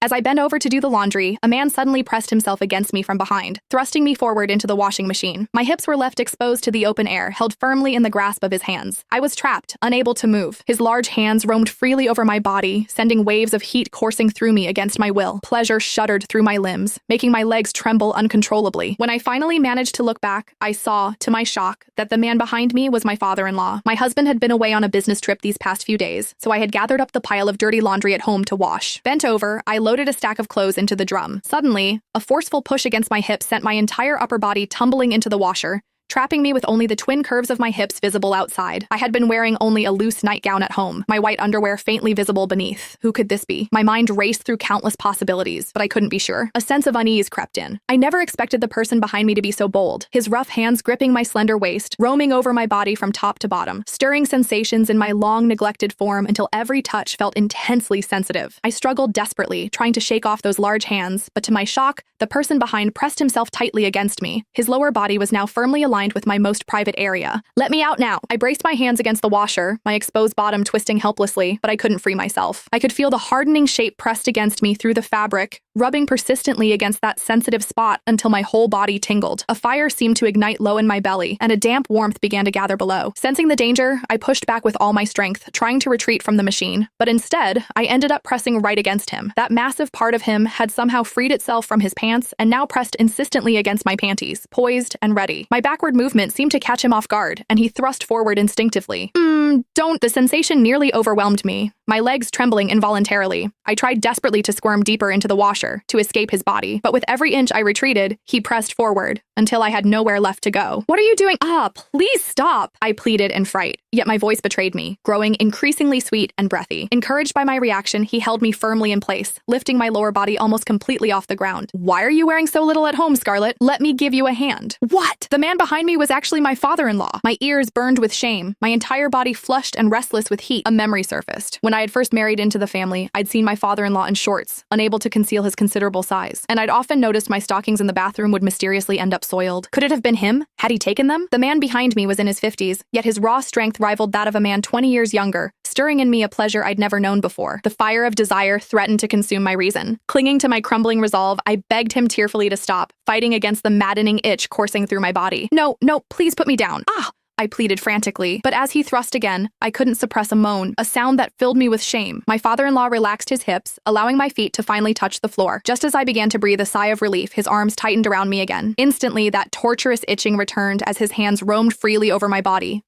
As I bent over to do the laundry, a man suddenly pressed himself against me from behind, thrusting me forward into the washing machine. My hips were left exposed to the open air, held firmly in the grasp of his hands. I was trapped, unable to move. His large hands roamed freely over my body, sending waves of heat coursing through me against my will. Pleasure shuddered through my limbs, making my legs tremble uncontrollably. When I finally managed to look back, I saw, to my shock, that the man behind me was my father-in-law. My husband had been away on a business trip these past few days, so I had gathered up the pile of dirty laundry at home to wash. Bent over, I loaded a stack of clothes into the drum. Suddenly, a forceful push against my hip sent my entire upper body tumbling into the washer, trapping me with only the twin curves of my hips visible outside. I had been wearing only a loose nightgown at home, my white underwear faintly visible beneath. Who could this be? My mind raced through countless possibilities, but I couldn't be sure. A sense of unease crept in. I never expected the person behind me to be so bold, his rough hands gripping my slender waist, roaming over my body from top to bottom, stirring sensations in my long neglected form until every touch felt intensely sensitive. I struggled desperately, trying to shake off those large hands, but to my shock, the person behind pressed himself tightly against me. His lower body was now firmly aligned with my most private area. Let me out now. I braced my hands against the washer, my exposed bottom twisting helplessly, but I couldn't free myself. I could feel the hardening shape pressed against me through the fabric, rubbing persistently against that sensitive spot until my whole body tingled. A fire seemed to ignite low in my belly, and a damp warmth began to gather below. Sensing the danger, I pushed back with all my strength, trying to retreat from the machine. But instead, I ended up pressing right against him. That massive part of him had somehow freed itself from his pants and now pressed insistently against my panties, poised and ready. My backward movement seemed to catch him off guard, and he thrust forward instinctively. Don't. The sensation nearly overwhelmed me, my legs trembling involuntarily. I tried desperately to squirm deeper into the washer, to escape his body, but with every inch I retreated, he pressed forward, until I had nowhere left to go. What are you doing? Please stop, I pleaded in fright, yet my voice betrayed me, growing increasingly sweet and breathy. Encouraged by my reaction, he held me firmly in place, lifting my lower body almost completely off the ground. Why are you wearing so little at home, Scarlett? Let me give you a hand. What? The man behind me was actually my father-in-law. My ears burned with shame, my entire body flushed and restless with heat. A memory surfaced. When I had first married into the family, I'd seen my father-in-law in shorts, unable to conceal his considerable size. And I'd often noticed my stockings in the bathroom would mysteriously end up soiled. Could it have been him? Had he taken them? The man behind me was in his 50s, yet his raw strength rivaled that of a man 20 years younger, stirring in me a pleasure I'd never known before. The fire of desire threatened to consume my reason. Clinging to my crumbling resolve, I begged him tearfully to stop, fighting against the maddening itch coursing through my body. No, please put me down. I pleaded frantically, but as he thrust again, I couldn't suppress a moan, a sound that filled me with shame. My father-in-law relaxed his hips, allowing my feet to finally touch the floor. Just as I began to breathe a sigh of relief, his arms tightened around me again. Instantly, that torturous itching returned as his hands roamed freely over my body,